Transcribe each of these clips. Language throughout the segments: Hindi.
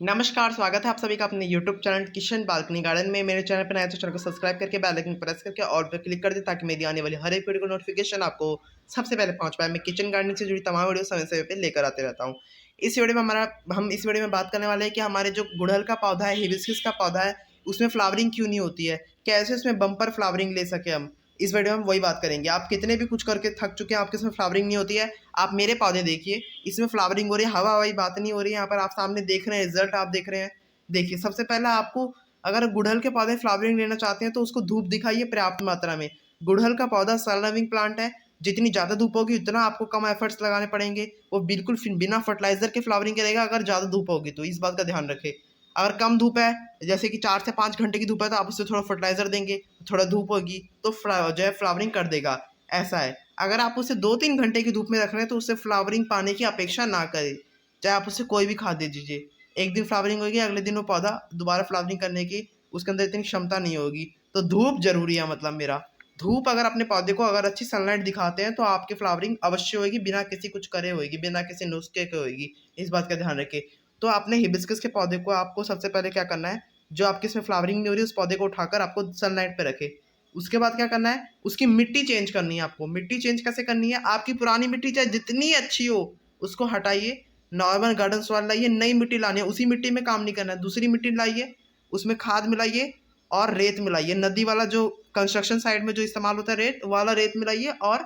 नमस्कार, स्वागत है आप सभी का अपने YouTube channel kitchen balcony garden में। मेरे चैनल पर नए तो चैनल को सब्सक्राइब करके बेल आइकन प्रेस करके ऑल पर क्लिक कर दें ताकि मेरी आने वाली हर एक वीडियो को नोटिफिकेशन आपको सबसे पहले पहुंच पाए। मैं किचन गार्डनिंग से जुड़ी तमाम वीडियो समय समय पे लेकर आते रहता हूं। इस वीडियो में बात करने वाले हैं कि हमारे जो गुड़हल का पौधा है, हिबिस्कस का पौधा है, उसमें फ्लावरिंग क्यों नहीं होती है, कैसे उसमें बम्पर फ्लावरिंग ले सके हम। इस वीडियो में हम वही बात करेंगे। आप कितने भी कुछ करके थक चुके हैं, आपके इसमें फ्लावरिंग नहीं होती है, आप मेरे पौधे देखिए, इसमें फ्लावरिंग हो रही है। हवा हवाई बात नहीं हो रही है, यहाँ पर आप सामने देख रहे हैं, रिजल्ट आप देख रहे हैं। देखिए, सबसे पहला आपको अगर गुड़हल के पौधे फ्लावरिंग लेना चाहते हैं तो उसको धूप दिखाइए पर्याप्त मात्रा में। गुड़हल का पौधा सल लविंग प्लांट है, जितनी ज़्यादा धूप होगी उतना आपको कम एफर्ट्स लगाने पड़ेंगे। वो बिल्कुल बिना फर्टिलाइजर के फ्लावरिंग करेगा अगर ज़्यादा धूप होगी तो, इस बात का ध्यान रखें। अगर कम धूप है, जैसे कि 4 से 5 घंटे की धूप है, तो आप उससे थोड़ा फर्टिलाइजर देंगे, थोड़ा धूप होगी तो जो है फ्लावरिंग कर देगा, ऐसा है। अगर आप उसे 2-3 घंटे की धूप में रख रहे हैं तो उससे फ्लावरिंग पाने की अपेक्षा ना करें, चाहे आप उसे कोई भी खाद दे दीजिए। एक दिन फ्लावरिंग होगी, अगले दिन वो पौधा दोबारा फ्लावरिंग करने की उसके अंदर इतनी क्षमता नहीं होगी। तो धूप जरूरी है, मतलब मेरा धूप अगर अपने पौधे को अगर अच्छी सनलाइट दिखाते हैं तो आपकी फ्लावरिंग अवश्य होगी, बिना किसी कुछ करे होगी, बिना किसी नुस्खे के होगी। इस बात का ध्यान रखें। तो आपने हिबिस्कस के पौधे को आपको सबसे पहले क्या करना है, जो आपके इसमें फ्लावरिंग नहीं हो रही उस पौधे को उठाकर आपको सनलाइट पे रखे। उसके बाद क्या करना है, उसकी मिट्टी चेंज करनी है आपको। मिट्टी चेंज कैसे करनी है, आपकी पुरानी मिट्टी चाहे जितनी अच्छी हो उसको हटाइए, नॉर्मल गार्डन सॉइल लाइए, नई मिट्टी लानी है। उसी मिट्टी में काम नहीं करना है, दूसरी मिट्टी लाइए, उसमें खाद मिलाइए और रेत मिलाइए। नदी वाला जो कंस्ट्रक्शन साइड में जो इस्तेमाल होता है रेत वाला रेत मिलाइए, और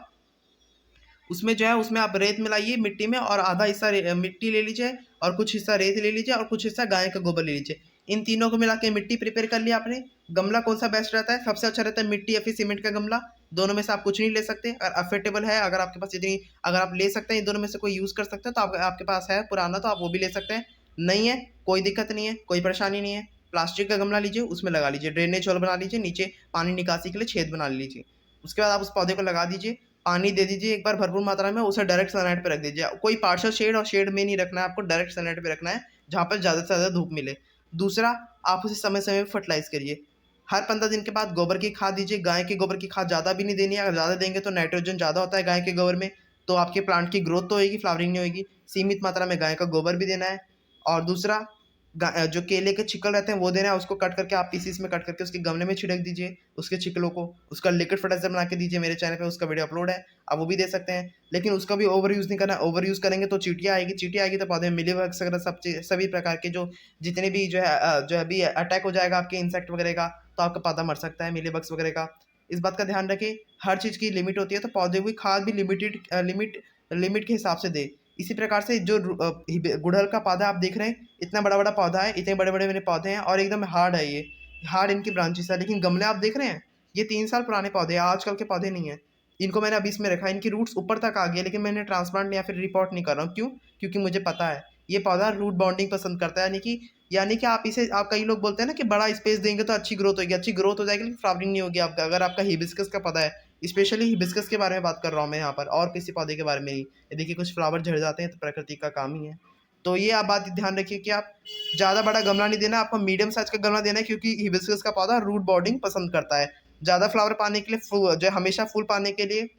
उसमें जो है उसमें आप रेत मिलाइए मिट्टी में, और आधा हिस्सा मिट्टी ले लीजिए और कुछ हिस्सा रेत ले लीजिए और कुछ हिस्सा गाय का गोबर ले लीजिए। इन तीनों को मिला के मिट्टी प्रिपेयर कर लिया आपने। गमला कौन सा बेस्ट रहता है, सबसे अच्छा रहता है मिट्टी या फिर सीमेंट का गमला। दोनों में से आप कुछ नहीं ले सकते। अगर अफोर्डेबल है, अगर आपके पास इतनी, अगर आप ले सकते हैं, इन दोनों में से कोई यूज़ कर सकते हैं तो आपके पास है पुराना तो आप वो भी ले सकते हैं। नहीं है, कोई दिक्कत नहीं है, कोई परेशानी नहीं है। प्लास्टिक का गमला लीजिए, उसमें लगा लीजिए, ड्रेनेज होल बना लीजिए, नीचे पानी निकासी के लिए छेद बना लीजिए। उसके बाद आप उस पौधे को लगा दीजिए, पानी दे दीजिए एक बार भरपूर मात्रा में, उसे डायरेक्ट सनलाइट पे रख दीजिए। कोई पार्शियल शेड और शेड में नहीं रखना है आपको, डायरेक्ट सनलाइट पे रखना है जहाँ पर ज़्यादा से ज़्यादा धूप मिले। दूसरा, आप उसे समय समय पर फर्टिलाइज करिए। हर 15 दिन के बाद गोबर की खाद दीजिए। गाय के गोबर की खाद ज़्यादा भी नहीं देनी है, अगर ज़्यादा देंगे तो नाइट्रोजन ज़्यादा होता है गाय के गोबर में, तो आपके प्लांट की ग्रोथ तो होगी, फ्लावरिंग नहीं होगी। सीमित मात्रा में गाय का गोबर भी देना है। और दूसरा, जो केले के छिकल रहते हैं वो देना है, उसको कट करके आप पीसीस में कट करके उसके गमले में छिड़क दीजिए उसके छिकलों को। उसका लिक्विड फर्टिलाइजर बना के दीजिए, मेरे चैनल पे उसका वीडियो अपलोड है, आप वो भी दे सकते हैं। लेकिन उसका भी ओवर यूज़ नहीं करना है, ओवर यूज़ करेंगे तो चींटियाँ आएगी, चींटियाँ आएगी तो पौधे में मिलीबग वगैरह सब सभी प्रकार के जो जितने भी जो है अभी अटैक हो जाएगा आपके इंसेक्ट वगैरह का, तो आपका पौधा मर सकता है मिलीबग्स वगैरह का। इस बात का ध्यान रखें, हर चीज़ की लिमिट होती है, तो पौधे की खाद भी लिमिट के हिसाब से दे। इसी प्रकार से जो गुड़हल का पौधा आप देख रहे हैं, इतना बड़ा बड़ा पौधा है, इतने बड़े बड़े मेरे पौधे हैं और एकदम हार्ड है ये, हार्ड इनकी ब्रांचेस है। लेकिन गमले आप देख रहे हैं, ये 3 साल पुराने पौधे हैं, आजकल के पौधे नहीं है। इनको मैंने अभी इसमें रखा है, इनकी रूट्स ऊपर तक आ गई है, लेकिन मैंने ट्रांसप्लांट या फिर रिपोर्ट नहीं कर रहा हूँ। क्यों? क्योंकि मुझे पता है ये पौधा रूट बॉन्डिंग पसंद करता है। यानी कि आप इसे, आप कई लोग बोलते हैं ना कि बड़ा स्पेस देंगे तो अच्छी ग्रोथ होगी, अच्छी ग्रोथ हो जाएगी लेकिन फ्लावरिंग नहीं होगी आपका। अगर आपका हिबिस्कस का पौधा है, स्पेशली हिबिस्कस के बारे में बात कर रहा हूँ मैं यहाँ पर, और किसी पौधे के बारे में नहीं। ये देखिए कुछ फ्लावर झड़ जाते हैं तो प्रकृति का काम ही है। तो ये आप बात ध्यान रखिए कि आप ज़्यादा बड़ा गमला नहीं देना, आपको मीडियम साइज का गमला देना है, क्योंकि हिबिस्कस का पौधा रूट बॉन्डिंग पसंद करता है। ज़्यादा फ्लावर पाने के लिए, जो है हमेशा फूल पाने के लिए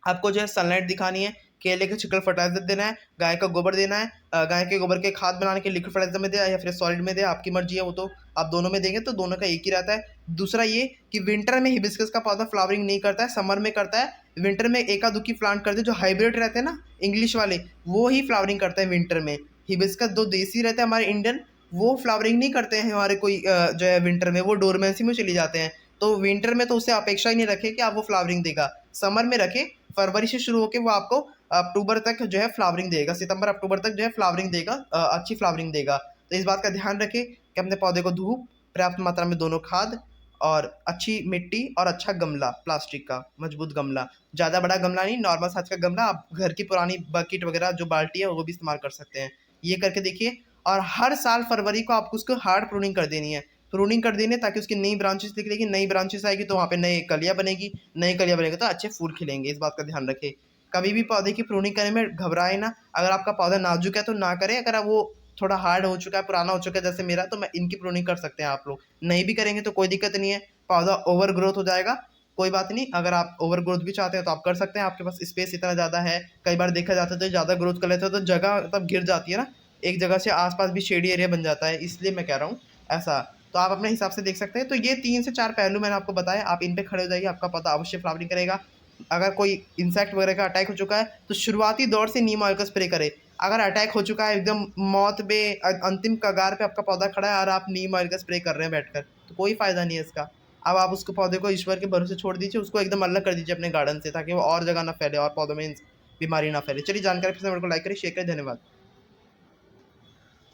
आपको जो है सनलाइट दिखानी है। केले के छिकल फर्टिलाइजर देना है, गाय का गोबर देना है। गाय के गोबर के खाद बनाने के लिक्विड फर्टिलाइजर में दे या फिर सॉलिड में दे, आपकी मर्जी है वो, तो आप दोनों में देंगे तो दोनों का एक ही रहता है। दूसरा ये कि विंटर में हिबिस्कस का पौधा फ्लावरिंग नहीं करता है, समर में करता है। विंटर में एका दुखी प्लांट करते हैं, जो हाइब्रिड रहते हैं ना इंग्लिश वाले, वो ही फ्लावरिंग करते हैं विंटर में। हिबिस्कस दो देसी रहते हैं हमारे इंडियन, वो फ्लावरिंग नहीं करते हैं हमारे कोई जो है विंटर में, वो डोरमेंसी में चली जाते हैं। तो विंटर में तो उससे अपेक्षा ही नहीं रखे कि आप वो फ्लावरिंग देगा। समर में रखे, फरवरी से शुरू होकर वो आपको अक्टूबर तक जो है फ्लावरिंग देगा, सितंबर अक्टूबर तक जो है फ्लावरिंग देगा, अच्छी फ्लावरिंग देगा। तो इस बात का ध्यान रखें कि अपने पौधे को धूप, पर्याप्त मात्रा में दोनों खाद और अच्छी मिट्टी और अच्छा गमला, प्लास्टिक का मजबूत गमला, ज़्यादा बड़ा गमला नहीं, नॉर्मल साइज का गमला। आप घर की पुरानी बकेट वगैरह जो बाल्टी है वो भी इस्तेमाल कर सकते हैं। ये करके देखिए, और हर साल फरवरी को आपको उसको हार्ड प्रूनिंग कर देनी है। प्रूनिंग कर देनी है ताकि उसकी नई ब्रांचेस निकलेगी, नई ब्रांचेस आएगी तो वहाँ पे नई कलियाँ बनेगी, नई कलियाँ बनेगी तो अच्छे फूल खिलेंगे। इस बात का ध्यान रखें। कभी भी पौधे की प्रूनिंग करने में घबराए ना। अगर आपका पौधा नाजुक है तो ना करें, अगर आप वो थोड़ा हार्ड हो चुका है, पुराना हो चुका है जैसे मेरा, तो मैं इनकी प्रूनिंग कर सकते हैं आप लोग। नहीं भी करेंगे तो कोई दिक्कत नहीं है, पौधा ओवर ग्रोथ हो जाएगा, कोई बात नहीं। अगर आप ओवर ग्रोथ भी चाहते हैं तो आप कर सकते हैं, आपके पास स्पेस इतना ज़्यादा है। कई बार देखा जाता है तो ज़्यादा ग्रोथ कर लेते हैं तो जगह तब गिर जाती है ना, एक जगह से आसपास भी शेडी एरिया बन जाता है, इसलिए मैं कह रहा हूँ ऐसा। तो आप अपने हिसाब से देख सकते हैं। तो ये 3 से 4 पहलू मैंने आपको बताए, आप इन पे खड़े हो जाइए, आपका पौधा अवश्य फ्लावरिंग करेगा। अगर कोई इंसेक्ट वगैरह का अटैक हो चुका है तो शुरुआती दौर से नीम ऑयल का स्प्रे करें। अगर अटैक हो चुका है एकदम मौत में अंतिम कगार पे आपका पौधा खड़ा है और आप नीम ऑयल का स्प्रे कर रहे हैं बैठकर, तो कोई फ़ायदा नहीं है इसका। अब आप उसको पौधे को ईश्वर के भरोसे छोड़ दीजिए, उसको एकदम अलग कर दीजिए अपने गार्डन से, ताकि वो और जगह ना फैले और पौधों में बीमारी ना फैले। चलिए, जानकारी पसंद मेरे को लाइक करें, शेयर करें। धन्यवाद।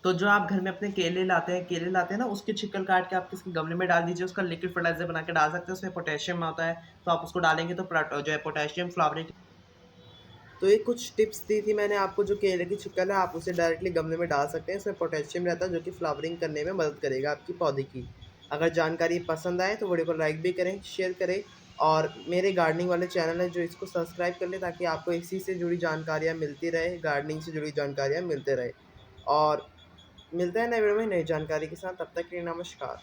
तो जो आप घर में अपने केले लाते हैं ना, उसके छिकल काट के आप किसी गमले में डाल दीजिए, उसका लिक्विड फर्टिलाइजर बना के डाल सकते हैं, उसमें पोटेशियम आता है, तो आप उसको डालेंगे तो जो है पोटेशियम फ्लावरिंग। तो ये कुछ टिप्स दी थी मैंने आपको, जो केले की छिक्कल है आप उसे डायरेक्टली गमले में डाल सकते हैं। इसमें पोटेशियम रहता है जो कि फ्लावरिंग करने में मदद करेगा आपकी पौधे की। अगर जानकारी पसंद आए तो वीडियो को लाइक भी करें, शेयर करें, और मेरे गार्डनिंग वाले चैनल है जो इसको सब्सक्राइब कर लें, ताकि आपको इसी से जुड़ी जानकारियाँ मिलती रहे, गार्डनिंग से जुड़ी जानकारियाँ मिलते रहे। और मिलते हैं नए वीडियो में नई जानकारी के साथ, तब तक के लिए नमस्कार।